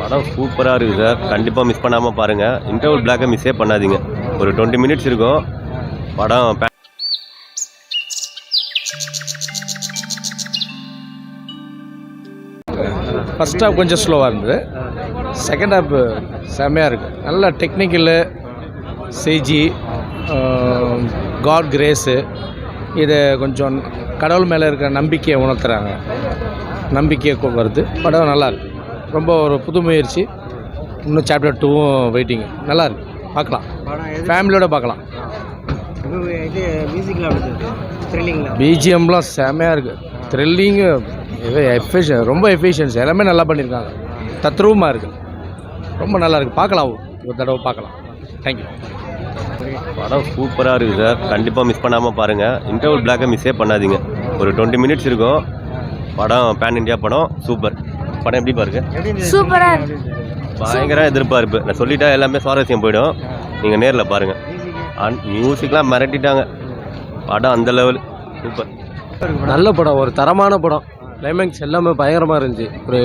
படம் சூப்பராக இருக்குது சார். கண்டிப்பாக மிஸ் பண்ணாமல் பாருங்கள். இன்டர்வல் பிளாக்கை மிஸ்ஸே பண்ணாதீங்க. ஒரு 20 மினிட்ஸ் இருக்கும் படம். ஃபர்ஸ்ட் ஹாஃப் கொஞ்சம் ஸ்லோவாக இருந்தது. செகண்ட் ஹாஃப் செம்மையாக இருக்குது. நல்ல டெக்னிக்கலு, சிஜி, காட் கிரேஸு, இதை கொஞ்சம் கடவுள் மேலே இருக்கிற நம்பிக்கையை உணர்த்துறாங்க. நம்பிக்கையை வருது. படம் நல்லாயிருக்கு. ரொம்ப ஒரு புது முயற்சி. இன்னும் சாப்டர் 2வும் வெயிட்டிங். நல்லாயிருக்கு, பார்க்கலாம். ஃபேமிலியோடு பார்க்கலாம். பிஜிஎம்லாம் செம்மையாக இருக்குது. த்ரில்லிங்கு, ரொம்ப எஃபிஷியன்சி, எல்லாமே நல்லா பண்ணியிருக்காங்க. தத்ரூபமாக இருக்குது. ரொம்ப நல்லா இருக்குது. பார்க்கலாம், ஒரு தடவை பார்க்கலாம். தேங்க்யூ. படம் சூப்பராக இருக்குது சார். கண்டிப்பாக மிஸ் பண்ணாமல் பாருங்கள். இன்டர்வல் பிளாக்கை மிஸ்ஸே பண்ணாதீங்க. ஒரு 20 மினிட்ஸ் இருக்கும் படம். பேன் இண்டியா படம். சூப்பர் படம். எப்படி பாருங்க? சூப்பராக இருக்குது. பயங்கர எதிர்பார்ப்பு. நான் சொல்லிட்டா எல்லாமே சுவாரஸ்யம் போயிடும். நீங்கள் நேரில் பாருங்கள். மியூசிக்லாம் மிரட்டிட்டாங்க. படம் அந்த லெவல். சூப்பர். நல்ல படம், ஒரு தரமான படம். கிளைமேக்ஸ் எல்லாமே பயங்கரமாக இருந்துச்சு. ஒரு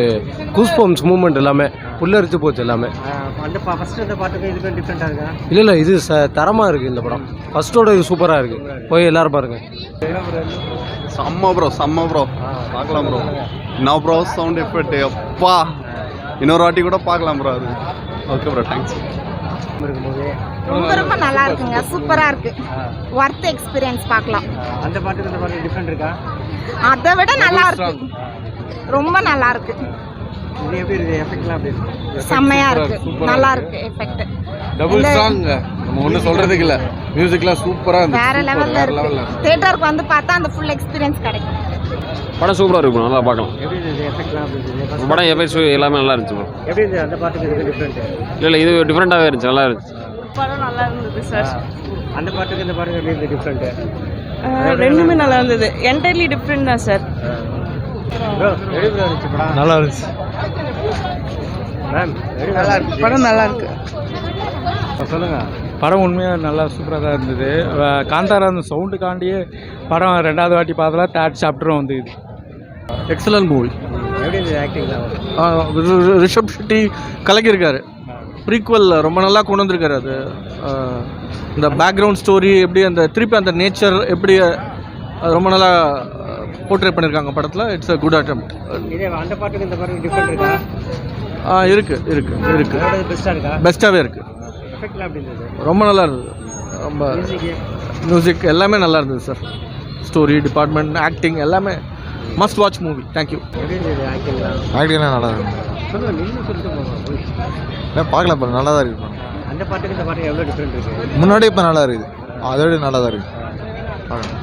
கூஸ்பம்ஸ் மூமெண்ட் எல்லாமே புல்லரிச்சு போச்சு எல்லாமே. இல்லை இது தரமாக இருக்குது இந்த படம். ஃபஸ்ட்டோட இது சூப்பராக இருக்குது. போய் எல்லோரும் பாருங்கள். செம்ம ப்ரோ பார்க்கலாம் ப்ரோ. என்ன ப்ரோ சவுண்ட் எஃபெக்ட் அப்பா, இன்னொரு வாட்டி கூட பார்க்கலாம் ப்ரோ. அது ஓகே ப்ரோ, தேங்க்ஸ். ரொம்ப நல்லா இருக்குங்க. சூப்பரா இருக்கு. வர்த் எக்ஸ்பீரியன்ஸ் பார்க்கலாம். அந்த பாட்டுக்கு இந்த பாட்டு டிஃபரெண்ட் இருக்கா? அதை விட நல்லா இருக்கு. ரொம்ப நல்லா இருக்கு. இது எப்படி இருக்கு? எஃபெக்ட்லாம் எப்படி இருக்கு? செம்மையா இருக்கு. நல்லா இருக்கு எஃபெக்ட். டபுள் சாங், நம்ம ஒன்றும் சொல்றதுக்கு இல்லை. மியூசிக்லாம் சூப்பராக இருந்துச்சு. வேற லெவல்ல இருக்கு. தியேட்டருக்கு வந்து பார்த்தா அந்த ஃபுல் எக்ஸ்பீரியன்ஸ் கிடைக்கும். படம் சூப்பராக இருக்கும். நல்லா பார்க்கலாம். எப்படி இருக்கு? எஃபெக்ட்லாம் எப்படி இருக்கு? படம் எஃபெக்ட்ஸ் எல்லாமே நல்லா இருந்துச்சு ப்ரோ. எப்படி இருக்கு? அந்த பாட்டுக்கு இது டிஃபரெண்ட் இல்லை இது டிஃப்ரெண்ட்டாகவே இருந்துச்சு. நல்லா இருந்துச்சு. படம் நல்லா இருந்தது சார். அந்த பாட்டுக்கு இந்த பாட்டுக்கு எப்படி இருக்கு? டிஃபரெண்ட் ரெண்டுமே நல்லா இருந்தது. என்டையர்லி டிஃப்ரெண்ட் தான் சார். நல்லா இருந்துச்சு. படம் நல்லா இருக்கு. சொல்லுங்க. படம் உண்மையாக நல்லா சூப்பராக தான் இருந்தது. காந்தாரா அந்த சவுண்டுக்காண்டியே படம் 2வது வாட்டி பார்த்தா 3rd சாப்டரும் வந்து இது எக்ஸலன்ட் மூவி. எப்படி இருந்தது ஆக்டிங்லாம்? ரிஷப் ஷெட்டி கலக்கியிருக்காரு. ப்ரீக்வல் ரொம்ப நல்லா கொண்டு வந்திருக்காரு. அது இந்த பேக்ரவுண்ட் ஸ்டோரி எப்படி, அந்த திருப்பி அந்த நேச்சர் எப்படி ரொம்ப நல்லா போர்ட்ரேட் பண்ணியிருக்காங்க படத்தில். It's a good attempt. இதே அந்த பாட்டுக்கு இந்த பாட்டுக்கு டிஃபரெண்ட் இருக்கா? இருக்குது. பெஸ்ட்டாக இருக்கா? பெஸ்ட்டாகவே இருக்குது. எஃபெக்ட்லாம் எப்படி இருந்தது? ரொம்ப நல்லா இருந்தது. ரொம்ப மியூசிக் எல்லாமே நல்லா இருந்தது சார். ஸ்டோரி, டிபார்ட்மெண்ட், ஆக்டிங் எல்லாமே மஸ்ட் வாட்ச் மூவி. தேங்க்யூ. எப்படி இருந்தது ஆக்டிங்லாம்? ஆக்டிங்லாம் நல்லா இருக்கு. சொல்லுங்கள், நீங்கள் சொல்லிட்டு போங்க. பார்க்கலாம் பாருங்க, நல்லா தான் இருக்குது. அந்த பாட்டுக்கு இந்த பாட்டுக்கு எவ்வளோ டிஃப்ரெண்ட் இருக்குது? முன்னாடி இப்போ நல்லா இருக்குது. அதோட நல்லா தான் இருக்குது. பார்க்கலாம்.